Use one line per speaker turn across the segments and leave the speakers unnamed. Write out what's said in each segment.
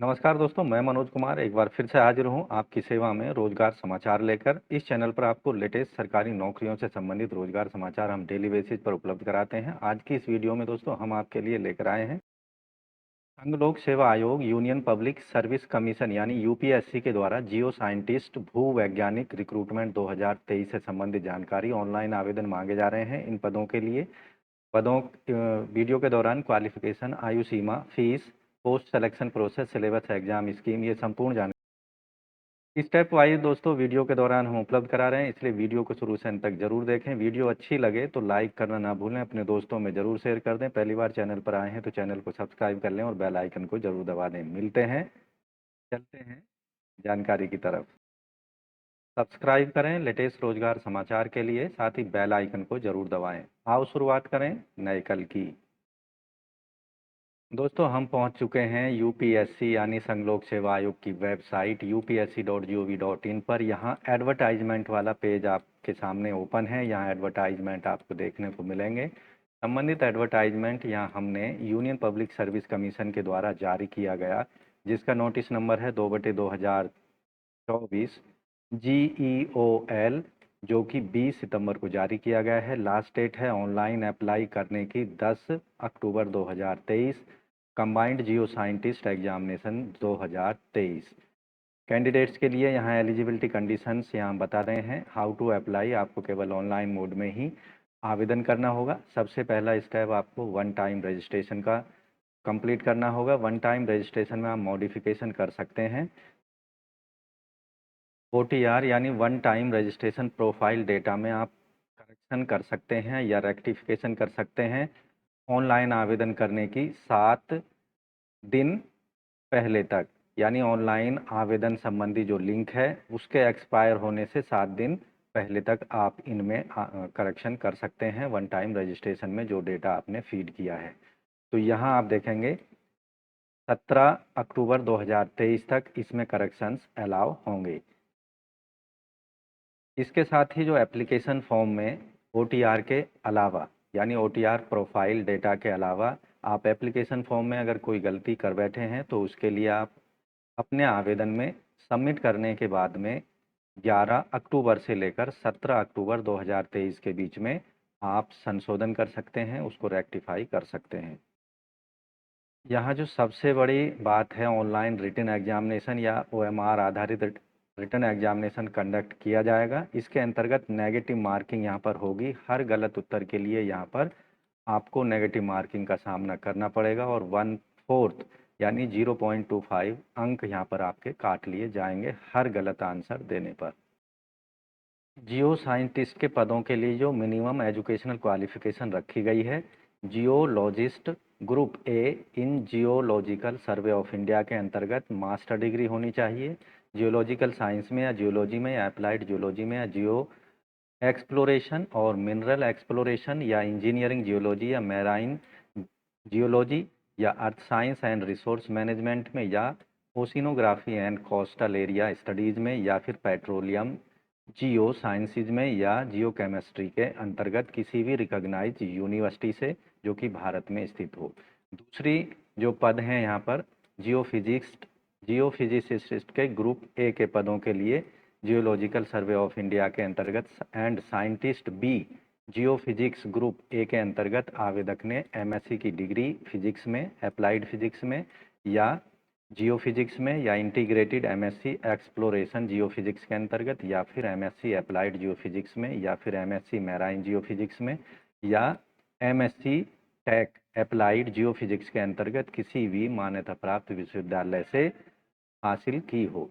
नमस्कार दोस्तों, मैं मनोज कुमार एक बार फिर से हाजिर हूँ आपकी सेवा में रोजगार समाचार लेकर। इस चैनल पर आपको लेटेस्ट सरकारी नौकरियों से संबंधित रोजगार समाचार हम डेली बेसिस पर उपलब्ध कराते हैं। आज की इस वीडियो में दोस्तों हम आपके लिए लेकर आए हैं संघ लोक सेवा आयोग यूनियन पब्लिक सर्विस कमीशन यानी यूपीएससी के द्वारा जियो साइंटिस्ट भू वैज्ञानिक रिक्रूटमेंट 2023 से संबंधित जानकारी। ऑनलाइन आवेदन मांगे जा रहे हैं इन पदों के लिए। वीडियो के दौरान क्वालिफिकेशन, आयु सीमा, fees, post selection process, syllabus, exam scheme, ये संपूर्ण जानकारी स्टेप वाइज दोस्तों वीडियो के दौरान हम उपलब्ध करा रहे हैं, इसलिए वीडियो को शुरू से अंत तक जरूर देखें। वीडियो अच्छी लगे तो लाइक करना ना भूलें, अपने दोस्तों में जरूर शेयर कर दें। पहली बार चैनल पर आए हैं तो चैनल को सब्सक्राइब कर लें और बेल आइकन को जरूर दबा दें। मिलते हैं, चलते हैं जानकारी की तरफ। सब्सक्राइब करें लेटेस्ट रोजगार समाचार के लिए, साथ ही बेल आइकन को जरूर दबाएं। आओ शुरुआत करें नए कल की। दोस्तों हम पहुंच चुके हैं यूपीएससी यानी संघ लोक सेवा आयोग की वेबसाइट upsc.gov.in पर। यहाँ एडवर्टाइजमेंट वाला पेज आपके सामने ओपन है। यहाँ एडवर्टाइजमेंट आपको देखने को मिलेंगे। संबंधित एडवर्टाइजमेंट यहाँ हमने यूनियन पब्लिक सर्विस कमीशन के द्वारा जारी किया गया, जिसका नोटिस नंबर है 2/2024 GEOL, जो कि 20 सितंबर को जारी किया गया है। लास्ट डेट है ऑनलाइन अप्लाई करने की 10 अक्टूबर 2023। कंबाइंड जियो साइंटिस्ट एग्जामिनेशन 2023 कैंडिडेट्स के लिए यहाँ एलिजिबिलिटी कंडीशंस यहाँ बता रहे हैं। हाउ टू अप्लाई, आपको केवल ऑनलाइन मोड में ही आवेदन करना होगा। सबसे पहला स्टेप आपको वन टाइम रजिस्ट्रेशन का कंप्लीट करना होगा। वन टाइम रजिस्ट्रेशन में आप मॉडिफिकेशन कर सकते हैं। OTR यानी one time registration profile data में आप करेक्शन कर सकते हैं या रेक्टिफिकेशन कर सकते हैं ऑनलाइन आवेदन करने की 7 दिन पहले तक। यानी ऑनलाइन आवेदन संबंधी जो लिंक है उसके एक्सपायर होने से 7 दिन पहले तक आप इनमें करेक्शन कर सकते हैं वन टाइम रजिस्ट्रेशन में जो डेटा आपने फीड किया है। तो यहाँ आप देखेंगे 17 अक्टूबर 2023 तक इसमें करेक्शंस अलाउ होंगे। इसके साथ ही जो एप्लीकेशन फॉर्म में OTR के अलावा यानी OTR प्रोफाइल डेटा के अलावा आप एप्लीकेशन फॉर्म में अगर कोई गलती कर बैठे हैं तो उसके लिए आप अपने आवेदन में सबमिट करने के बाद में 11 अक्टूबर से लेकर 17 अक्टूबर 2023 के बीच में आप संशोधन कर सकते हैं, उसको रेक्टिफाई कर सकते हैं। यहाँ जो सबसे बड़ी बात है, ऑनलाइन रिटन एग्जामिनेशन या OMR आधारित रिटन एग्जामिनेशन कंडक्ट किया जाएगा। इसके अंतर्गत नेगेटिव मार्किंग यहाँ पर होगी। हर गलत उत्तर के लिए यहाँ पर आपको नेगेटिव मार्किंग का सामना करना पड़ेगा और 1/4 यानी 0.25 अंक यहाँ पर आपके काट लिए जाएंगे हर गलत आंसर देने पर। जियो साइंटिस्ट के पदों के लिए जो मिनिमम एजुकेशनल क्वालिफिकेशन रखी गई है, geologist group A in geological survey of India के अंतर्गत मास्टर डिग्री होनी चाहिए। जियोलॉजिकल साइंस में या जियोलॉजी में या अप्लाइड जियोलॉजी में या जियो एक्सप्लोरेशन और मिनरल एक्सप्लोरेशन या इंजीनियरिंग जियोलॉजी या मैराइन जियोलॉजी या earth science and resource management में या oceanography and coastal area studies में या फिर पेट्रोलियम जियो साइंसिज में या जियो केमिस्ट्री के अंतर्गत किसी भी रिकॉग्नाइज यूनिवर्सिटी से जो कि भारत में स्थित हो। दूसरी जो पद हैं यहाँ पर जियोफिजिसिस्ट के ग्रुप ए के पदों के लिए जियोलॉजिकल सर्वे ऑफ इंडिया के अंतर्गत and scientist B geophysics group A के अंतर्गत आवेदक ने MSc की डिग्री फिजिक्स में, अप्लाइड फिजिक्स में या जियो फिजिक्स में या integrated MSc exploration geophysics के अंतर्गत या फिर MSc अप्लाइड जियो फिजिक्स में या फिर MSc मैराइन जियो फिजिक्स में या MSc टेक अप्लाइड जियो फिजिक्स के अंतर्गत किसी भी मान्यता प्राप्त विश्वविद्यालय से हासिल की हो।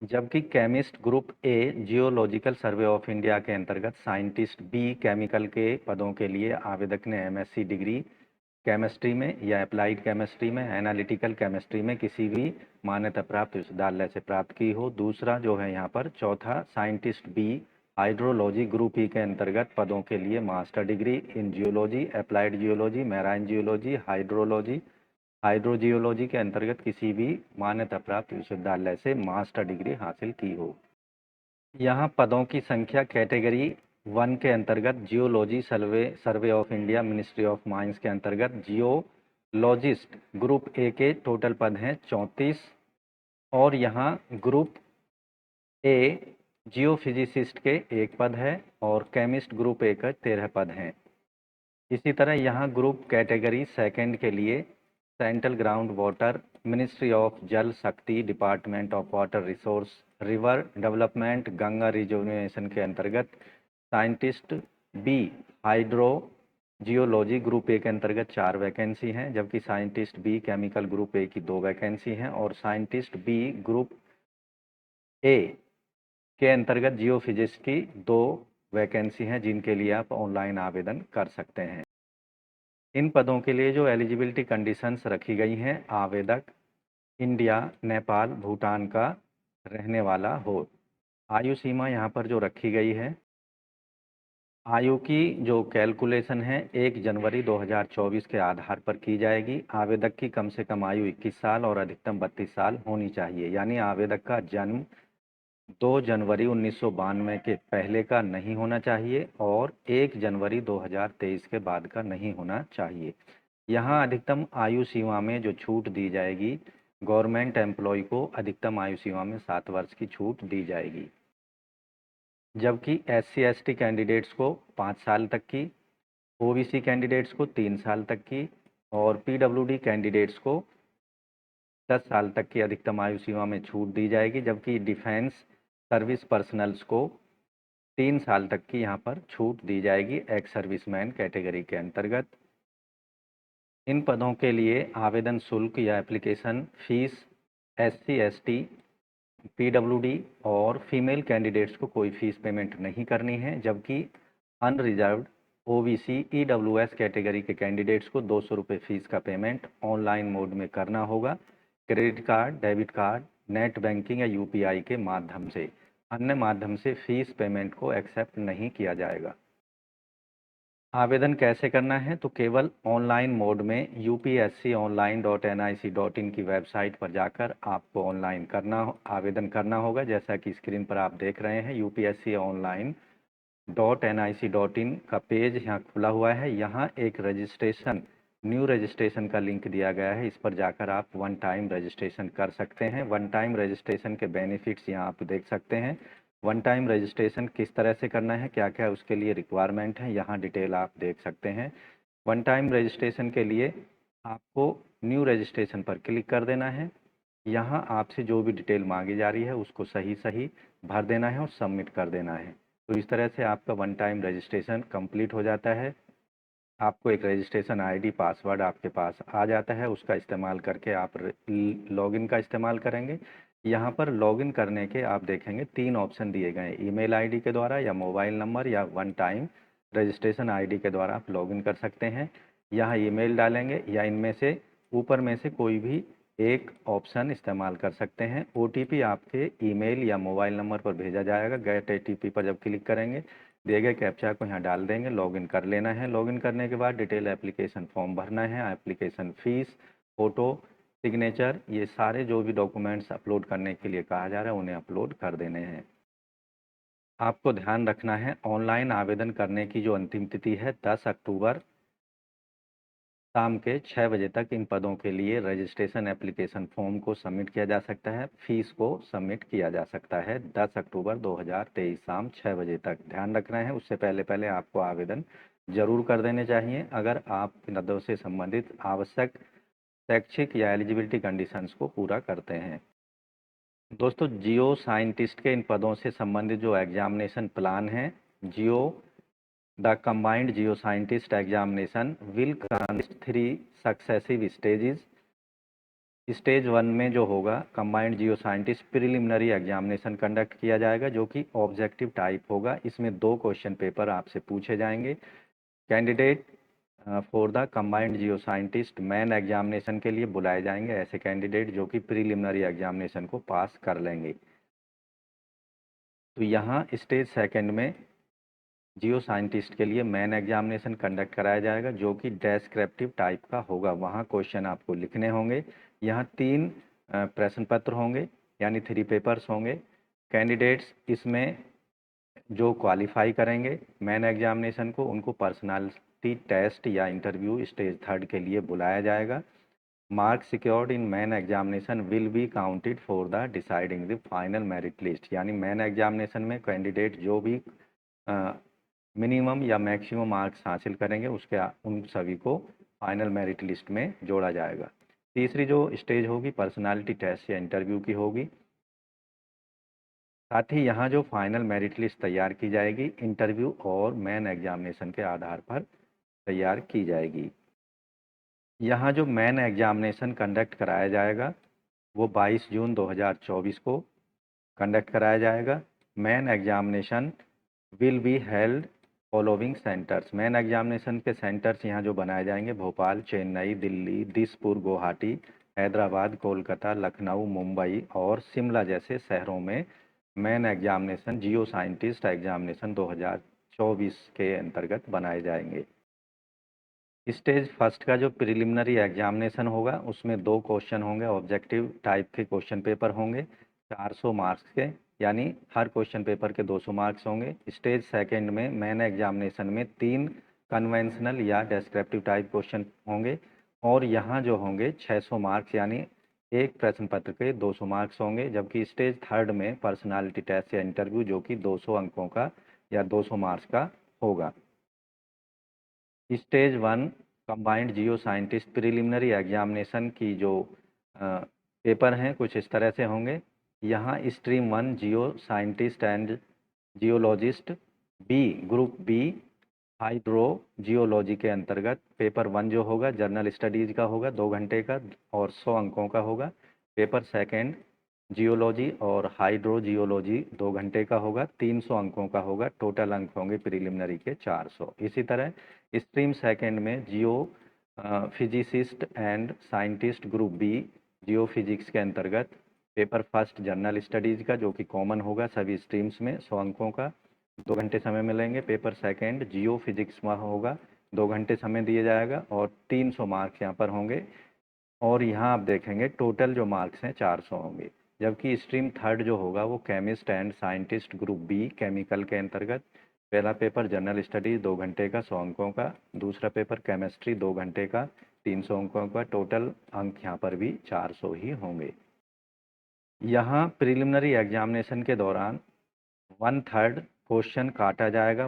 जबकि chemist group A geological survey of India के अंतर्गत साइंटिस्ट बी केमिकल के पदों के लिए आवेदक ने MSc डिग्री केमिस्ट्री में या अप्लाइड केमिस्ट्री में, एनालिटिकल केमिस्ट्री में किसी भी मान्यता प्राप्त विश्वविद्यालय से प्राप्त की हो। दूसरा जो है यहाँ पर चौथा, scientist B hydrology group E के अंतर्गत पदों के लिए master degree in geology, applied geology, marine geology, hydrogeology के अंतर्गत किसी भी मान्यता प्राप्त विश्वविद्यालय से मास्टर डिग्री हासिल की हो। यहाँ पदों की संख्या कैटेगरी 1 के अंतर्गत geology survey of India ministry of mines के अंतर्गत जियो लॉजिस्ट ग्रुप ए के टोटल पद हैं 34 और यहाँ ग्रुप ए जियोफिजिसिस्ट के 1 पद है और केमिस्ट ग्रुप ए का 13 पद हैं। इसी तरह यहाँ ग्रुप कैटेगरी सेकंड के लिए central ground water, ministry of Jal Shakti, department of water resource, river development, Ganga reservation के अंतर्गत scientist B hydrogeology group A के अंतर्गत 4 वैकेंसी हैं, जबकि scientist B chemical group A की 2 वैकेंसी हैं और साइंटिस्ट बी ग्रुप ए के अंतर्गत जियोफिजिक्स की 2 वैकेंसी हैं, जिनके लिए आप ऑनलाइन आवेदन कर सकते हैं। इन पदों के लिए जो एलिजिबिलिटी कंडीशंस रखी गई हैं, आवेदक इंडिया, नेपाल, भूटान का रहने वाला हो। आयु सीमा यहाँ पर जो रखी गई है, आयु की जो कैलकुलेशन है 1 जनवरी 2024 के आधार पर की जाएगी। आवेदक की कम से कम आयु 21 साल और अधिकतम 32 साल होनी चाहिए, यानी आवेदक का जन्म 2 जनवरी 1992 के पहले का नहीं होना चाहिए और 1 जनवरी 2023 के बाद का नहीं होना चाहिए। यहाँ अधिकतम आयु सीमा में जो छूट दी जाएगी, गवर्नमेंट एम्प्लॉय को अधिकतम आयु सीमा में 7 वर्ष की छूट दी जाएगी, जबकि SC/ST कैंडिडेट्स को 5 साल तक की, OBC कैंडिडेट्स को 3 साल तक की और PWD कैंडिडेट्स को 10 साल तक की अधिकतम आयु सीमा में छूट दी जाएगी, जबकि डिफेंस सर्विस पर्सनल्स को 3 साल तक की यहाँ पर छूट दी जाएगी एक्स सर्विसमैन कैटेगरी के अंतर्गत। इन पदों के लिए आवेदन शुल्क या एप्लीकेशन फीस SC/ST, PWD और फीमेल कैंडिडेट्स को कोई फीस पेमेंट नहीं करनी है, जबकि अनरिजर्व्ड OBC EWS कैटेगरी के कैंडिडेट्स को 200 रुपये फीस का पेमेंट ऑनलाइन मोड में करना होगा, credit card, debit card, net banking या UPI के माध्यम से। अन्य माध्यम से फीस पेमेंट को एक्सेप्ट नहीं किया जाएगा। आवेदन कैसे करना है, तो केवल ऑनलाइन मोड में upsconline.nic.in की वेबसाइट पर जाकर आपको ऑनलाइन आवेदन करना होगा। जैसा कि स्क्रीन पर आप देख रहे हैं, upsconline.nic.in का पेज यहाँ खुला हुआ है। यहाँ एक न्यू रजिस्ट्रेशन का लिंक दिया गया है, इस पर जाकर आप 1 टाइम रजिस्ट्रेशन कर सकते हैं। 1 टाइम रजिस्ट्रेशन के बेनिफिट्स यहाँ आप देख सकते हैं। 1 टाइम रजिस्ट्रेशन किस तरह से करना है, क्या क्या उसके लिए रिक्वायरमेंट है, यहाँ डिटेल आप देख सकते हैं। 1 टाइम रजिस्ट्रेशन के लिए आपको न्यू रजिस्ट्रेशन पर क्लिक कर देना है। यहाँ आपसे जो भी डिटेल मांगी जा रही है उसको सही भर देना है और सबमिट कर देना है। तो इस तरह से आपका 1 टाइम रजिस्ट्रेशन कंप्लीट हो जाता है। आपको एक रजिस्ट्रेशन ID पासवर्ड आपके पास आ जाता है, उसका इस्तेमाल करके आप लॉगिन का इस्तेमाल करेंगे। यहाँ पर लॉगिन करने के आप देखेंगे 3 ऑप्शन दिए गए हैं, ईमेल ID के द्वारा या मोबाइल नंबर या 1 टाइम रजिस्ट्रेशन ID के द्वारा आप लॉगिन कर सकते हैं। यहाँ ईमेल डालेंगे या इनमें से ऊपर में से कोई भी एक ऑप्शन इस्तेमाल कर सकते हैं। OTP आपके ईमेल या मोबाइल नंबर पर भेजा जाएगा। गेट ATP पर जब क्लिक करेंगे, दिए गए कैप्चा को यहाँ डाल देंगे, लॉगिन कर लेना है। लॉगिन करने के बाद डिटेल एप्लीकेशन फॉर्म भरना है। एप्लीकेशन फ़ीस, फ़ोटो, सिग्नेचर, ये सारे जो भी डॉक्यूमेंट्स अपलोड करने के लिए कहा जा रहा है उन्हें अपलोड कर देने हैं। आपको ध्यान रखना है, ऑनलाइन आवेदन करने की जो अंतिम तिथि है 10 अक्टूबर शाम के 6 बजे तक इन पदों के लिए रजिस्ट्रेशन एप्लीकेशन फॉर्म को सबमिट किया जा सकता है। फीस को सबमिट किया जा सकता है 10 अक्टूबर 2023 शाम 6 बजे तक। ध्यान रखना है, उससे पहले आपको आवेदन जरूर कर देने चाहिए अगर आप पदों से संबंधित आवश्यक शैक्षिक या एलिजिबिलिटी कंडीशंस को पूरा करते हैं। दोस्तों, जियो साइंटिस्ट के इन पदों से संबंधित जो एग्जामिनेशन प्लान है, The combined geoscientist examination will consist 3 successive stages. Stage 1 में जो होगा कंबाइंड जियो साइंटिस्ट प्रिलिमिनरी एग्जामिनेशन कंडक्ट किया जाएगा, जो कि ऑब्जेक्टिव टाइप होगा। इसमें 2 क्वेश्चन पेपर आपसे पूछे जाएंगे। Candidate for the combined Jio scientist main examination के लिए बुलाए जाएंगे ऐसे कैंडिडेट जो कि प्रिलिमिनरी एग्जामिनेशन को पास कर लेंगे। तो यहाँ स्टेज 2 में जियो साइंटिस्ट के लिए मेन एग्जामिनेशन कंडक्ट कराया जाएगा, जो कि डेस्क्रिप्टिव टाइप का होगा। वहाँ क्वेश्चन आपको लिखने होंगे। यहाँ 3 प्रश्न पत्र होंगे, यानी 3 पेपर्स होंगे। कैंडिडेट्स इसमें जो क्वालिफाई करेंगे मेन एग्जामिनेशन को, उनको पर्सनल पर्सनालिटी टेस्ट या इंटरव्यू स्टेज 3 के लिए बुलाया जाएगा। Marks secured in main examination will be counted for the deciding the final merit list, यानी मेन एग्जामिनेशन में कैंडिडेट जो भी मिनिमम या मैक्सिमम मार्क्स हासिल करेंगे उसके उन सभी को फाइनल मेरिट लिस्ट में जोड़ा जाएगा। तीसरी जो स्टेज होगी पर्सनालिटी टेस्ट या इंटरव्यू की होगी। साथ ही यहाँ जो फाइनल मेरिट लिस्ट तैयार की जाएगी इंटरव्यू और मेन एग्जामिनेशन के आधार पर तैयार की जाएगी। यहाँ जो मेन एग्जामिनेशन कंडक्ट कराया जाएगा वो 22 जून 2024 को कंडक्ट कराया जाएगा। Main examination will be held following centres, main examination के सेंटर्स यहाँ जो बनाए जाएंगे भोपाल, चेन्नई, दिल्ली, दिसपुर, गुवाहाटी, हैदराबाद, कोलकाता, लखनऊ, मुंबई और शिमला जैसे शहरों में मेन एग्जामिनेशन जियो साइंटिस्ट एग्जामिनेशन 2024 के अंतर्गत बनाए जाएंगे। स्टेज फर्स्ट का जो प्रिलिमिनरी एग्जामिनेशन होगा उसमें 2 क्वेश्चन होंगे, ऑब्जेक्टिव टाइप के क्वेश्चन पेपर होंगे 400 मार्क्स के, यानी हर क्वेश्चन पेपर के 200 मार्क्स होंगे। स्टेज सेकंड में मेन एग्जामिनेशन में 3 कन्वेंशनल या डेस्क्रिप्टिव टाइप क्वेश्चन होंगे और यहाँ जो होंगे 600 मार्क्स, यानी एक प्रश्न पत्र के 200 मार्क्स होंगे। जबकि स्टेज थर्ड में पर्सनालिटी टेस्ट या इंटरव्यू जो कि 200 अंकों का या 200 मार्क्स का होगा। स्टेज 1 कंबाइंड जियो साइंटिस्ट प्रिलिमिनरी एग्जामिनेशन की जो पेपर हैं कुछ इस तरह से होंगे। यहाँ stream 1 geoscientist and geologist, B group B hydrogeology के अंतर्गत पेपर 1 जो होगा जर्नल स्टडीज़ का होगा 2 घंटे का और 100 अंकों का होगा। पेपर सेकंड जियोलॉजी और हाइड्रो जियोलॉजी 2 घंटे का होगा, 300 अंकों का होगा। टोटल अंक होंगे प्रिलिमिनरी के 400। इसी तरह स्ट्रीम सेकंड में geophysicist and scientist group B geophysics के अंतर्गत पेपर फर्स्ट जर्नल स्टडीज़ का जो कि कॉमन होगा सभी स्ट्रीम्स में 100 अंकों का, 2 घंटे समय मिलेंगे। पेपर सेकंड जियो फिजिक्स में होगा 2 घंटे समय दिया जाएगा और 300 मार्क्स यहाँ पर होंगे। और यहाँ आप देखेंगे टोटल जो मार्क्स हैं 400 होंगे। जबकि स्ट्रीम थर्ड जो होगा वो chemist and scientist group B chemical के अंतर्गत पहला पेपर जनरल स्टडीज 2 घंटे का 100 अंकों का, दूसरा पेपर केमिस्ट्री 2 घंटे का 300 अंकों का। टोटल अंक यहाँ पर भी 400 ही होंगे। यहाँ प्रिलिमिनरी एग्जामिनेशन के दौरान 1/3 क्वेश्चन काटा जाएगा।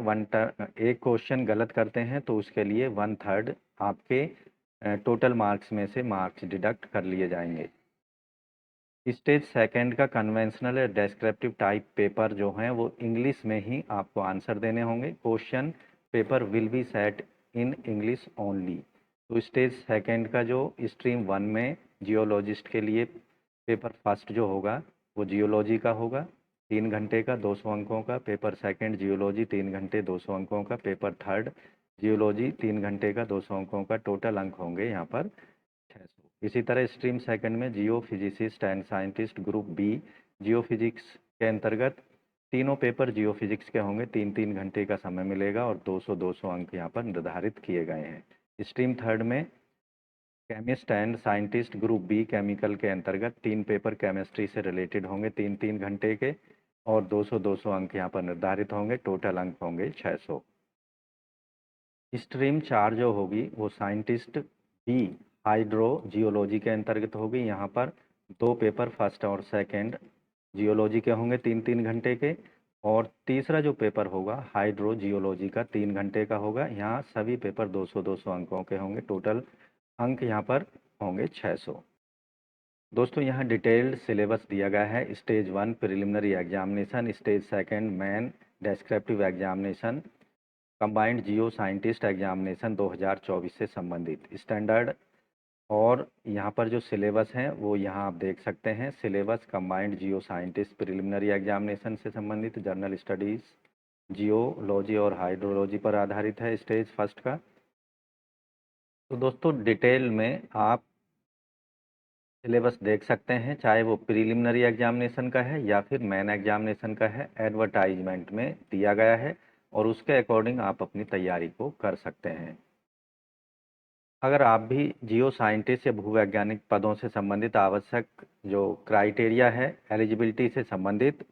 एक क्वेश्चन गलत करते हैं तो उसके लिए 1/3 आपके टोटल मार्क्स में से मार्क्स डिडक्ट कर लिए जाएंगे। स्टेज सेकंड का कन्वेंशनल या डेस्क्रिप्टिव टाइप पेपर जो हैं वो इंग्लिश में ही आपको आंसर देने होंगे। Question paper will be set in English only. तो स्टेज सेकंड का जो स्ट्रीम 1 में जियोलॉजिस्ट के लिए पेपर फर्स्ट जो होगा वो जियोलॉजी का होगा 3 घंटे का 200 अंकों का। पेपर सेकंड जियोलॉजी 3 घंटे 200 अंकों का। पेपर थर्ड जियोलॉजी 3 घंटे का 200 अंकों का। टोटल अंक होंगे यहाँ पर 600। इसी तरह स्ट्रीम सेकंड में geophysicist and scientist group B geophysics के अंतर्गत तीनों पेपर जियो फिजिक्स के होंगे, 3-3 घंटे का समय मिलेगा और 200-200 अंक यहाँ पर निर्धारित किए गए हैं। स्ट्रीम थर्ड में chemist and scientist group B chemical के अंतर्गत 3 पेपर केमिस्ट्री से रिलेटेड होंगे 3-3 घंटे के और 200-200 अंक यहाँ पर निर्धारित होंगे। टोटल अंक होंगे 600। स्ट्रीम 4 जो होगी वो साइंटिस्ट बी हाइड्रो जियोलॉजी के अंतर्गत होगी। यहाँ पर 2 पेपर फर्स्ट और सेकंड जियोलॉजी के होंगे 3-3 घंटे के और तीसरा जो पेपर होगा हाइड्रो जियोलॉजी का 3 घंटे का होगा। यहाँ सभी पेपर 200-200 अंकों के होंगे। टोटल अंक यहाँ पर होंगे 600। दोस्तों यहाँ डिटेल्ड सिलेबस दिया गया है। Stage 1 preliminary examination, stage second main descriptive examination, combined जियो साइंटिस्ट एग्जामिनेशन 2024 से संबंधित स्टैंडर्ड और यहाँ पर जो सिलेबस हैं वो यहाँ आप देख सकते हैं। सिलेबस कंबाइंड जियो साइंटिस्ट प्रिलिमिनरी एग्जामिनेशन से संबंधित जर्नल स्टडीज़ जियोलॉजी और हाइड्रोलॉजी पर आधारित है स्टेज फर्स्ट का। तो दोस्तों डिटेल में आप सिलेबस देख सकते हैं, चाहे वो प्रिलिमिनरी एग्जामिनेशन का है या फिर मेन एग्जामिनेशन का है। एडवर्टाइजमेंट में दिया गया है और उसके अकॉर्डिंग आप अपनी तैयारी को कर सकते हैं। अगर आप भी जियो साइंटिस्ट या भूवैज्ञानिक पदों से संबंधित आवश्यक जो क्राइटेरिया है एलिजिबिलिटी से संबंधित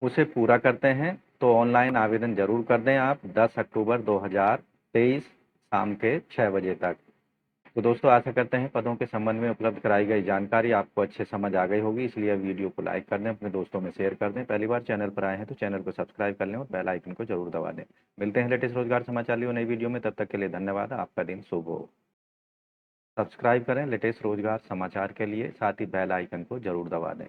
उसे पूरा करते हैं तो ऑनलाइन आवेदन जरूर कर दें आप 10 अक्टूबर 2024 23 शाम के 6 बजे तक। तो दोस्तों आशा करते हैं पदों के संबंध में उपलब्ध कराई गई जानकारी आपको अच्छे समझ आ गई होगी, इसलिए वीडियो को लाइक कर दें, अपने दोस्तों में शेयर कर दें। पहली बार चैनल पर आए हैं तो चैनल को सब्सक्राइब कर लें और बेल आइकन को जरूर दबा दें। मिलते हैं लेटेस्ट रोजगार समाचार लिए नई वीडियो में, तब तक के लिए धन्यवाद। आपका दिन शुभ हो। सब्सक्राइब करें लेटेस्ट रोजगार समाचार के लिए, साथ ही बेल आइकन को जरूर दबा दें।